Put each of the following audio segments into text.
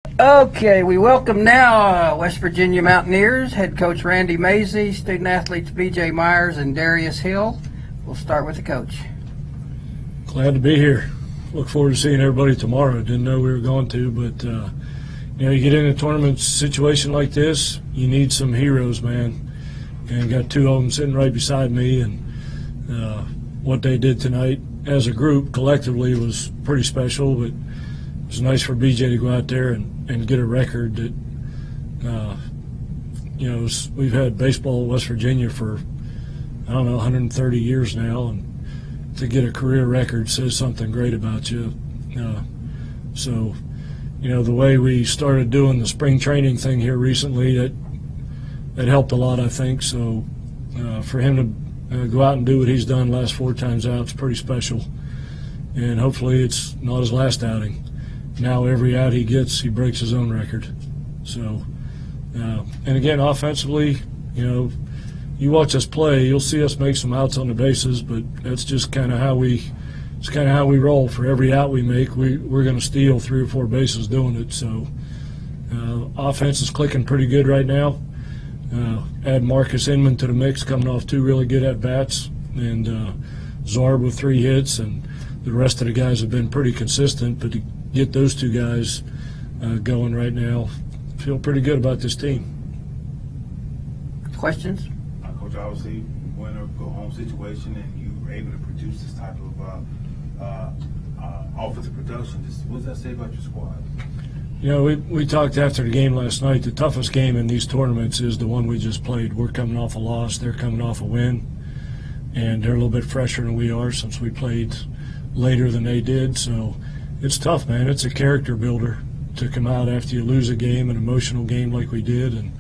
Okay, we welcome now West Virginia Mountaineers head coach Randy Mazey, student athletes B.J. Myers and Darius Hill. We'll start with the coach. Glad to be here. Look forward to seeing everybody tomorrow. Didn't know we were going to, but you get in a tournament situation like this, you need some heroes, man. And got two of them sitting right beside me, and what they did tonight as a group collectively was pretty special. But it was nice for BJ to go out there and get a record that, we've had baseball in West Virginia for, 130 years now, and to get a career record says something great about you. The way we started doing the spring training thing here recently, that helped a lot, I think. So for him to go out and do what he's done last 4 times out is pretty special. And hopefully it's not his last outing. Now every out he gets, he breaks his own record. So, and again, offensively, you watch us play, you'll see us make some outs on the bases, but that's just kind of how we roll. For every out we make, we're going to steal 3 or 4 bases doing it. So, offense is clicking pretty good right now. Add Marcus Inman to the mix, coming off 2 really good at bats, and Zarb with 3 hits, and the rest of the guys have been pretty consistent. But to get those 2 guys going right now, feel pretty good about this team. Questions? Coach, obviously, win or go home situation, and you were able to produce this type of offensive production. What does that say about your squad? We talked after the game last night. The toughest game in these tournaments is the one we just played. We're coming off a loss. They're coming off a win. And they're a little bit fresher than we are since we played later than they did. So it's tough, man. It's a character builder to come out after you lose a game, an emotional game like we did. And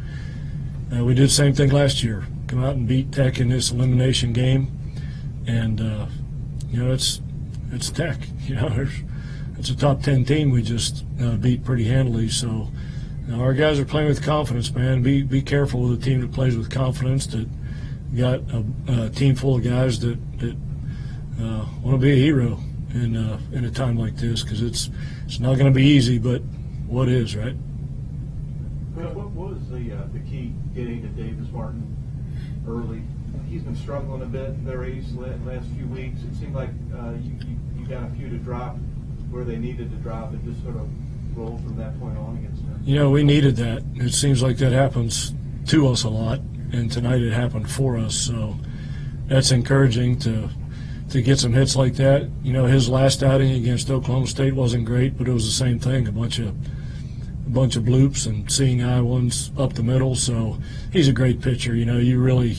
we did the same thing last year. Come out and beat Tech in this elimination game. And, it's Tech. It's a top 10 team we just beat pretty handily. So our guys are playing with confidence, man. Be careful with a team that plays with confidence, that got a team full of guys that want to be a hero in a time like this, because it's not going to be easy, but what is, right? What was the key getting to Davis Martin early? He's been struggling a bit in their East last few weeks. It seemed like you got a few to drop where they needed to drop, and just sort of rolled from that point on against them. We needed that. It seems like that happens to us a lot, and tonight it happened for us. So that's encouraging to get some hits like that. His last outing against Oklahoma State wasn't great, but it was the same thing, a bunch of bloops and seeing eye ones up the middle. So he's a great pitcher. You really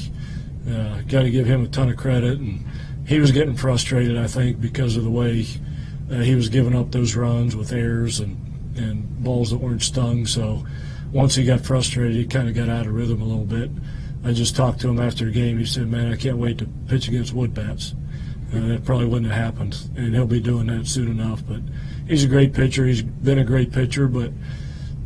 got to give him a ton of credit. And he was getting frustrated, I think, because of the way he was giving up those runs with errors and balls that weren't stung. So once he got frustrated, he kind of got out of rhythm a little bit. I just talked to him after the game. He said, "Man, I can't wait to pitch against wood bats." That probably wouldn't have happened, and he'll be doing that soon enough. But he's a great pitcher. He's been a great pitcher, but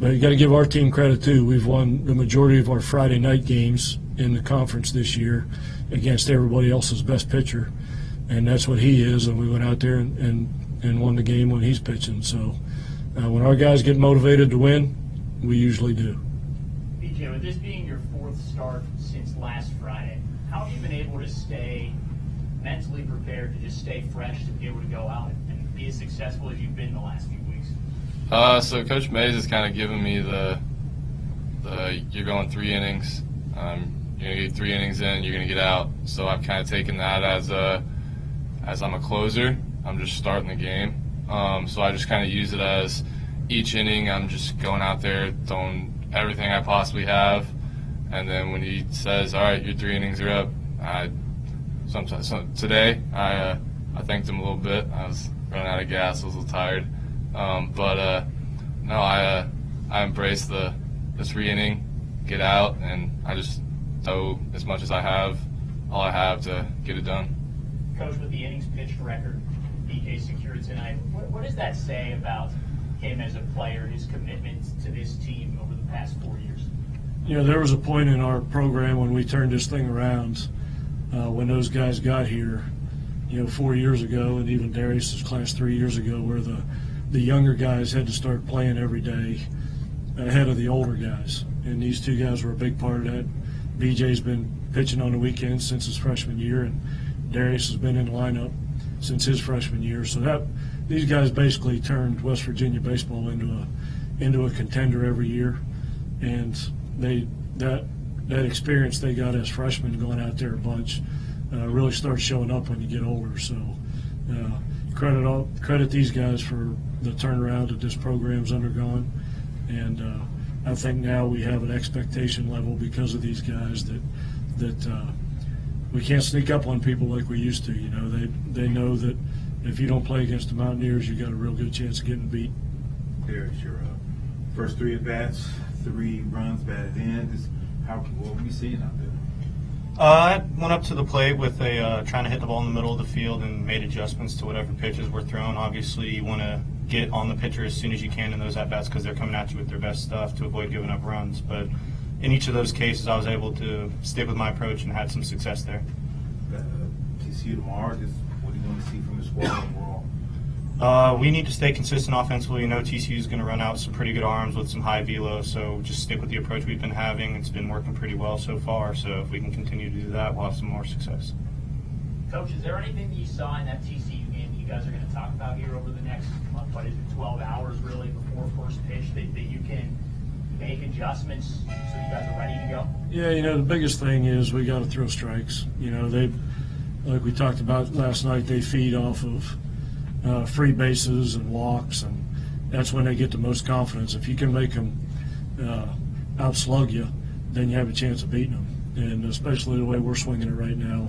you got to give our team credit too. We've won the majority of our Friday night games in the conference this year against everybody else's best pitcher, and that's what he is. And we went out there and won the game when he's pitching. So when our guys get motivated to win, we usually do. BJ, with this being your 4th start since last Friday, how have you been able to stay mentally prepared, to just stay fresh, to be able to go out and be as successful as you've been the last few weeks? So Coach Mays has kind of given me the you're going 3 innings. You're going to get 3 innings in, you're going to get out. So I've kind of taken that as I'm a closer. I'm just starting the game. So I just kind of use it as each inning I'm just going out there, throwing everything I possibly have. And then when he says, "All right, your 3 innings are up," today I thanked him a little bit. I was running out of gas. I was a little tired. I embrace the 3 inning, get out, and I just throw as much as I have, all I have to get it done. Coach, with the innings pitched record BK secured tonight, what does that say about him as a player, his commitment to this team over the past 4 years? There was a point in our program when we turned this thing around, when those guys got here, 4 years ago, and even Darius's class 3 years ago, where the younger guys had to start playing every day. ahead of the older guys, and these two guys were a big part of that. BJ's been pitching on the weekends since his freshman year, and Darius has been in the lineup since his freshman year. So these guys basically turned West Virginia baseball into a contender every year, and that experience they got as freshmen going out there a bunch really starts showing up when you get older. So credit these guys for the turnaround that this program's undergone, and I think now we have an expectation level because of these guys that we can't sneak up on people like we used to. You know, they know that if you don't play against the Mountaineers, you got a real good chance of getting beat. There's your first 3 at-bats, 3 runs batted in. What were we seeing out there? I went up to the plate with trying to hit the ball in the middle of the field and made adjustments to whatever pitches were thrown. Obviously, you want to get on the pitcher as soon as you can in those at-bats because they're coming at you with their best stuff to avoid giving up runs. But in each of those cases, I was able to stick with my approach and had some success there. TCU tomorrow, what do you want to see from the squad overall? We need to stay consistent offensively. You know TCU is going to run out some pretty good arms with some high velo, so just stick with the approach we've been having. It's been working pretty well so far, so if we can continue to do that, we'll have some more success. Coach, is there anything that you saw in that TCU game that you guys are going to talk about here over the next, 12 hours really before first pitch that you can make adjustments so you guys are ready to go? Yeah, you know, the biggest thing is we got to throw strikes. You know, like we talked about last night, they feed off of free bases and walks, and that's when they get the most confidence. If you can make them outslug you, then you have a chance of beating them. And especially the way we're swinging it right now,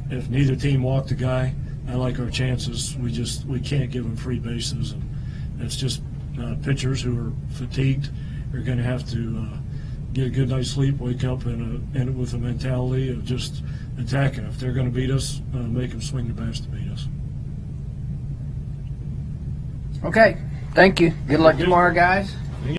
if neither team walked a guy, I like our chances. We can't give them free bases, and it's just pitchers who are fatigued are going to have to get a good night's sleep, wake up and with a mentality of just attacking. If they're going to beat us, make them swing the bats to beat us. Okay, thank you. Good luck tomorrow, guys.